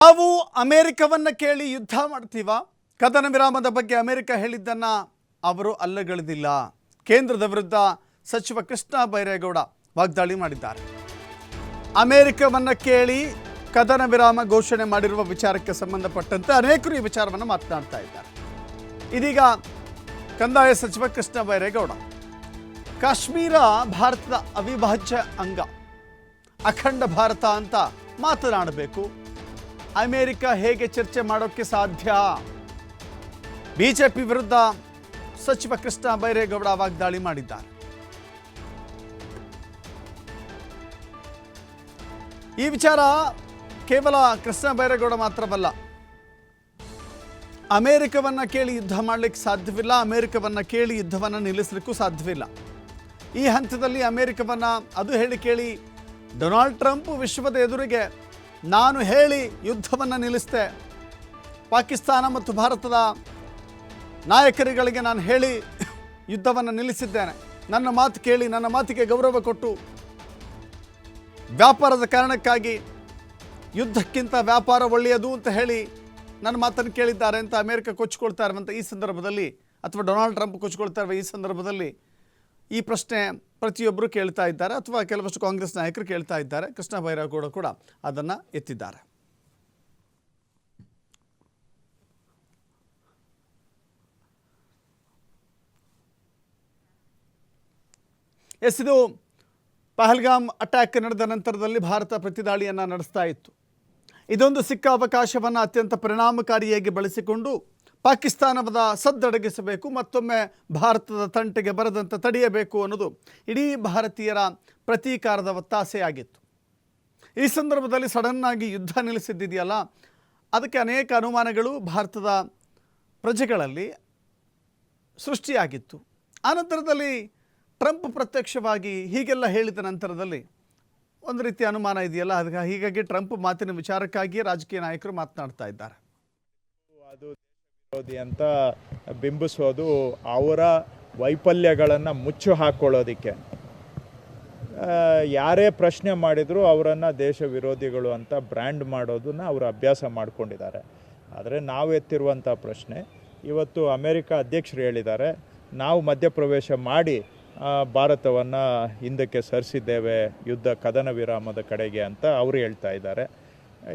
ನಾವು ಅಮೆರಿಕವನ್ನ ಕೇಳಿ ಯುದ್ಧ ಮಾಡ್ತೀವ? ಕದನ ವಿರಾಮದ ಬಗ್ಗೆ ಅಮೆರಿಕ ಹೇಳಿದ್ದನ್ನ ಅವರು ಅಲ್ಲಗಳೆದಿಲ್ಲ. ಕೇಂದ್ರದ ವಿರುದ್ಧ ಸಚಿವ ಕೃಷ್ಣ ಬೈರೇಗೌಡ ವಾಗ್ದಾಳಿ ಮಾಡಿದ್ದಾರೆ. ಅಮೆರಿಕವನ್ನ ಕೇಳಿ ಕದನ ವಿರಾಮ ಘೋಷಣೆ ಮಾಡಿರುವ ವಿಚಾರಕ್ಕೆ ಸಂಬಂಧಪಟ್ಟಂತೆ ಅನೇಕರು ಈ ವಿಚಾರವನ್ನು ಮಾತನಾಡ್ತಾ ಇದ್ದಾರೆ. ಇದೀಗ ಕಂದಾಯ ಸಚಿವ ಕೃಷ್ಣ ಬೈರೇಗೌಡ ಕಾಶ್ಮೀರ ಭಾರತದ ಅವಿಭಾಜ್ಯ ಅಂಗ, ಅಖಂಡ ಭಾರತ ಅಂತ ಮಾತನಾಡಬೇಕು. ಅಮೆರಿಕ ಹೇಗೆ ಚರ್ಚೆ ಮಾಡೋಕ್ಕೆ ಸಾಧ್ಯ? ಬಿಜೆಪಿ ವಿರುದ್ಧ ಸಚಿವ ಕೃಷ್ಣ ಬೈರೇಗೌಡ ವಾಗ್ದಾಳಿ ಮಾಡಿದ್ದಾರೆ. ಈ ವಿಚಾರ ಕೇವಲ ಕೃಷ್ಣ ಬೈರೇಗೌಡ ಮಾತ್ರವಲ್ಲ, ಅಮೆರಿಕವನ್ನ ಕೇಳಿ ಯುದ್ಧ ಮಾಡಲಿಕ್ಕೆ ಸಾಧ್ಯವಿಲ್ಲ, ಅಮೆರಿಕವನ್ನ ಕೇಳಿ ಯುದ್ಧವನ್ನು ನಿಲ್ಲಿಸಲಿಕ್ಕೂ ಸಾಧ್ಯವಿಲ್ಲ. ಈ ಹಂತದಲ್ಲಿ ಅಮೆರಿಕವನ್ನ ಅದು ಹೇಳಿ ಕೇಳಿ ಡೊನಾಲ್ಡ್ ಟ್ರಂಪ್ ವಿಶ್ವದ ಎದುರಿಗೆ ನಾನು ಹೇಳಿ ಯುದ್ಧವನ್ನು ನಿಲ್ಲಿಸಿದೆ, ಪಾಕಿಸ್ತಾನ ಮತ್ತು ಭಾರತದ ನಾಯಕರುಗಳಿಗೆ ನಾನು ಹೇಳಿ ಯುದ್ಧವನ್ನು ನಿಲ್ಲಿಸಿದ್ದೇನೆ, ನನ್ನ ಮಾತು ಕೇಳಿ, ನನ್ನ ಮಾತಿಗೆ ಗೌರವ ಕೊಟ್ಟು ವ್ಯಾಪಾರದ ಕಾರಣಕ್ಕಾಗಿ ಯುದ್ಧಕ್ಕಿಂತ ವ್ಯಾಪಾರ ಒಳ್ಳೆಯದು ಅಂತ ಹೇಳಿ ನನ್ನ ಮಾತನ್ನು ಕೇಳಿದ್ದಾರೆ ಅಂತ ಅಮೆರಿಕ ಕೊಚ್ಚಿಕೊಳ್ತಾ ಇರುವಂಥ ಈ ಸಂದರ್ಭದಲ್ಲಿ, ಅಥವಾ ಡೊನಾಲ್ಡ್ ಟ್ರಂಪ್ ಕೊಚ್ಚಿಕೊಳ್ತಾ ಇರುವ ಈ ಸಂದರ್ಭದಲ್ಲಿ ಈ ಪ್ರಶ್ನೆ ಪ್ರತಿಯೊಬ್ಬರು ಕೇಳ್ತಾ ಇದ್ದಾರೆ, ಅಥವಾ ಕೆಲವಷ್ಟು ಕಾಂಗ್ರೆಸ್ ನಾಯಕರು ಕೇಳ್ತಾ ಇದ್ದಾರೆ. ಕೃಷ್ಣ ಬೈರೇಗೌಡ ಕೂಡ ಅದನ್ನು ಎತ್ತಿದ್ದಾರೆ. ಇದು ಪಹಲ್ಗಾಮ್ ಅಟ್ಯಾಕ್ ನಡೆದ ನಂತರದಲ್ಲಿ ಭಾರತ ಪ್ರತಿದಾಳಿಯನ್ನು ನಡೆಸ್ತಾ ಇತ್ತು. ಇದೊಂದು ಸಿಕ್ಕ ಅವಕಾಶವನ್ನು ಅತ್ಯಂತ ಪರಿಣಾಮಕಾರಿಯಾಗಿ ಬಳಸಿಕೊಂಡು ಪಾಕಿಸ್ತಾನದ ಸದ್ದಡಗಿಸಬೇಕು, ಮತ್ತೊಮ್ಮೆ ಭಾರತದ ತಂಟೆಗೆ ಬರದಂತೆ ತಡೆಯಬೇಕು ಅನ್ನೋದು ಇಡೀ ಭಾರತೀಯರ ಪ್ರತೀಕಾರದ ಒತ್ತಾಸೆಯಾಗಿತ್ತು. ಈ ಸಂದರ್ಭದಲ್ಲಿ ಸಡನ್ನಾಗಿ ಯುದ್ಧ ನಿಲ್ಲಿಸಿದ್ದಿದೆಯಲ್ಲ, ಅದಕ್ಕೆ ಅನೇಕ ಅನುಮಾನಗಳು ಭಾರತದ ಪ್ರಜೆಗಳಲ್ಲಿ ಸೃಷ್ಟಿಯಾಗಿತ್ತು. ಆನಂತರದಲ್ಲಿ ಟ್ರಂಪ್ ಪ್ರತ್ಯಕ್ಷವಾಗಿ ಹೀಗೆಲ್ಲ ಹೇಳಿದ ನಂತರದಲ್ಲಿ ಒಂದು ರೀತಿ ಅನುಮಾನ ಇದೆಯಲ್ಲ, ಅದಕ್ಕೆ ಹೀಗಾಗಿ ಟ್ರಂಪ್ ಮಾತಿನ ವಿಚಾರಕ್ಕಾಗಿಯೇ ರಾಜಕೀಯ ನಾಯಕರು ಮಾತನಾಡ್ತಾ ಇದ್ದಾರೆ. ಅದು ವಿರೋಧಿ ಅಂತ ಬಿಂಬಿಸೋದು ಅವರ ವೈಫಲ್ಯಗಳನ್ನು ಮುಚ್ಚು ಹಾಕ್ಕೊಳ್ಳೋದಕ್ಕೆ. ಯಾರೇ ಪ್ರಶ್ನೆ ಮಾಡಿದರೂ ಅವರನ್ನು ದೇಶ ವಿರೋಧಿಗಳು ಅಂತ ಬ್ರ್ಯಾಂಡ್ ಮಾಡೋದನ್ನು ಅವರು ಅಭ್ಯಾಸ ಮಾಡ್ಕೊಂಡಿದ್ದಾರೆ. ಆದರೆ ನಾವು ಎತ್ತಿರುವಂಥ ಪ್ರಶ್ನೆ, ಇವತ್ತು ಅಮೆರಿಕ ಅಧ್ಯಕ್ಷರು ಹೇಳಿದ್ದಾರೆ, ನಾವು ಮಧ್ಯಪ್ರವೇಶ ಮಾಡಿ ಭಾರತವನ್ನು ಹಿಂದಕ್ಕೆ ಸರಿಸಿದ್ದೇವೆ ಯುದ್ಧ ಕದನ ವಿರಾಮದ ಕಡೆಗೆ ಅಂತ ಅವರು ಹೇಳ್ತಾ ಇದ್ದಾರೆ.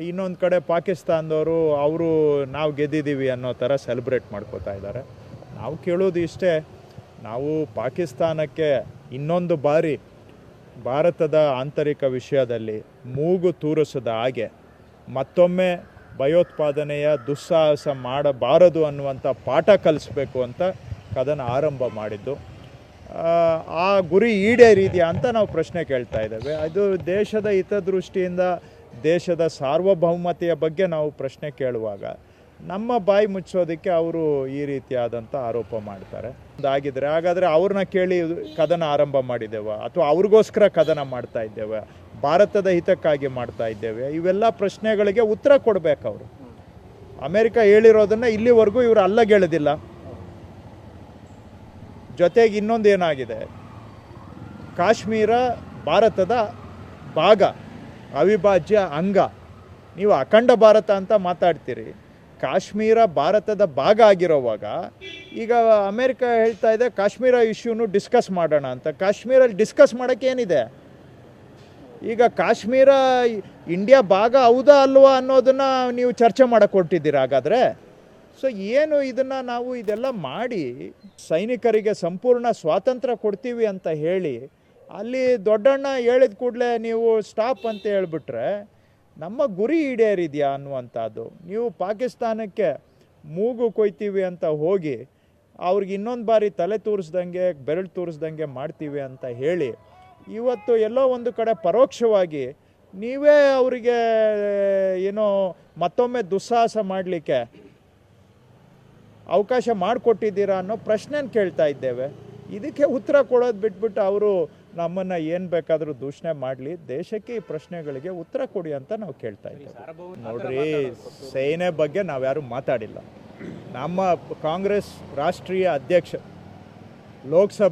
ಇನ್ನೊಂದು ಕಡೆ ಪಾಕಿಸ್ತಾನದವರು ಅವರು ನಾವು ಗೆದ್ದಿದ್ದೀವಿ ಅನ್ನೋ ಥರ ಸೆಲೆಬ್ರೇಟ್ ಮಾಡ್ಕೋತಾ ಇದ್ದಾರೆ. ನಾವು ಕೇಳೋದು ಇಷ್ಟೇ, ನಾವು ಪಾಕಿಸ್ತಾನಕ್ಕೆ ಇನ್ನೊಂದು ಬಾರಿ ಭಾರತದ ಆಂತರಿಕ ವಿಷಯದಲ್ಲಿ ಮೂಗು ತೂರಿಸದ ಹಾಗೆ ಮತ್ತೊಮ್ಮೆ ಭಯೋತ್ಪಾದನೆಯ ದುಸ್ಸಾಹಸ ಮಾಡಬಾರದು ಅನ್ನುವಂಥ ಪಾಠ ಕಲಿಸ್ಬೇಕು ಅಂತ ಕದನ ಆರಂಭ ಮಾಡಿದ್ದು. ಆ ಗುರಿ ಈಡೇರಿದೆಯಾ ಅಂತ ನಾವು ಪ್ರಶ್ನೆ ಕೇಳ್ತಾ ಇದ್ದೇವೆ. ಅದು ದೇಶದ ಹಿತದೃಷ್ಟಿಯಿಂದ ದೇಶದ ಸಾರ್ವಭೌಮತೆಯ ಬಗ್ಗೆ ನಾವು ಪ್ರಶ್ನೆ ಕೇಳುವಾಗ ನಮ್ಮ ಬಾಯಿ ಮುಚ್ಚೋದಕ್ಕೆ ಅವರು ಈ ರೀತಿಯಾದಂಥ ಆರೋಪ ಮಾಡ್ತಾರೆ. ಅದಾಗಿದ್ದರೆ ಹಾಗಾದರೆ ಅವ್ರನ್ನ ಕೇಳಿ ಕದನ ಆರಂಭ ಮಾಡಿದ್ದೇವೆ ಅಥವಾ ಅವ್ರಿಗೋಸ್ಕರ ಕದನ ಮಾಡ್ತಾ ಇದ್ದೇವೆ, ಭಾರತದ ಹಿತಕ್ಕಾಗಿ ಮಾಡ್ತಾ ಇದ್ದೇವೆ, ಇವೆಲ್ಲ ಪ್ರಶ್ನೆಗಳಿಗೆ ಉತ್ತರ ಕೊಡಬೇಕು ಅವರು. ಅಮೆರಿಕ ಹೇಳಿರೋದನ್ನು ಇಲ್ಲಿವರೆಗೂ ಇವರು ಅಲ್ಲಗೆಳೆದಿಲ್ಲ. ಜೊತೆಗೆ ಇನ್ನೊಂದು ಏನಾಗಿದೆ, ಕಾಶ್ಮೀರ ಭಾರತದ ಭಾಗ, ಅವಿಭಾಜ್ಯ ಅಂಗ. ನೀವು ಅಖಂಡ ಭಾರತ ಅಂತ ಮಾತಾಡ್ತೀರಿ, ಕಾಶ್ಮೀರ ಭಾರತದ ಭಾಗ ಆಗಿರೋವಾಗ ಈಗ ಅಮೇರಿಕ ಹೇಳ್ತಾ ಇದೆ ಕಾಶ್ಮೀರ ಇಶ್ಯೂನು ಡಿಸ್ಕಸ್ ಮಾಡೋಣ ಅಂತ. ಕಾಶ್ಮೀರಲ್ಲಿ ಡಿಸ್ಕಸ್ ಮಾಡೋಕ್ಕೆ ಏನಿದೆ? ಈಗ ಕಾಶ್ಮೀರ ಇಂಡಿಯಾ ಭಾಗ ಹೌದಾ ಅಲ್ವಾ ಅನ್ನೋದನ್ನು ನೀವು ಚರ್ಚೆ ಮಾಡೋಕ್ಕೆ ಹೊರಟಿದ್ದೀರಾ ಹಾಗಾದರೆ? ಸೊ ಏನು ಇದನ್ನು ನಾವು ಇದೆಲ್ಲ ಮಾಡಿ ಸೈನಿಕರಿಗೆ ಸಂಪೂರ್ಣ ಸ್ವಾತಂತ್ರ್ಯ ಕೊಡ್ತೀವಿ ಅಂತ ಹೇಳಿ ಅಲ್ಲಿ ದೊಡ್ಡಣ್ಣ ಹೇಳಿದ ಕೂಡಲೇ ನೀವು ಸ್ಟಾಪ್ ಅಂತ ಹೇಳಿಬಿಟ್ರೆ ನಮ್ಮ ಗುರಿ ಈಡೇರಿದೆಯಾ ಅನ್ನುವಂಥದ್ದು. ನೀವು ಪಾಕಿಸ್ತಾನಕ್ಕೆ ಮೂಗು ಕೊಯ್ತೀವಿ ಅಂತ ಹೋಗಿ ಅವ್ರಿಗೆ ಇನ್ನೊಂದು ಬಾರಿ ತಲೆ ತೂರಿಸ್ದಂಗೆ ಬೆರಳು ತೂರಿಸ್ದಂಗೆ ಮಾಡ್ತೀವಿ ಅಂತ ಹೇಳಿ ಇವತ್ತು ಎಲ್ಲೋ ಒಂದು ಕಡೆ ಪರೋಕ್ಷವಾಗಿ ನೀವೇ ಅವರಿಗೆ ಏನೋ ಮತ್ತೊಮ್ಮೆ ದುಸ್ಸಾಹಸ ಮಾಡಲಿಕ್ಕೆ ಅವಕಾಶ ಮಾಡಿಕೊಟ್ಟಿದ್ದೀರಾ ಅನ್ನೋ ಪ್ರಶ್ನೆನ ಕೇಳ್ತಾ ಇದ್ದೇವೆ. ಇದಕ್ಕೆ ಉತ್ತರ ಕೊಡೋದು ಬಿಟ್ಬಿಟ್ಟು ಅವರು ನಮ್ಮನ್ನು ಏನು ಬೇಕಾದರೂ ದೂಷಣೆ ಮಾಡಲಿ, ದೇಶಕ್ಕೆ ಈ ಪ್ರಶ್ನೆಗಳಿಗೆ ಉತ್ತರ ಕೊಡಿ ಅಂತ ನಾವು ಕೇಳ್ತಾ ಇದ್ದೇವೆ. ನೋಡ್ರಿ, ಸೇನೆ ಬಗ್ಗೆ ನಾವ್ಯಾರೂ ಮಾತಾಡಿಲ್ಲ. ನಮ್ಮ ಕಾಂಗ್ರೆಸ್ ರಾಷ್ಟ್ರೀಯ ಅಧ್ಯಕ್ಷ ಲೋಕಸಭೆ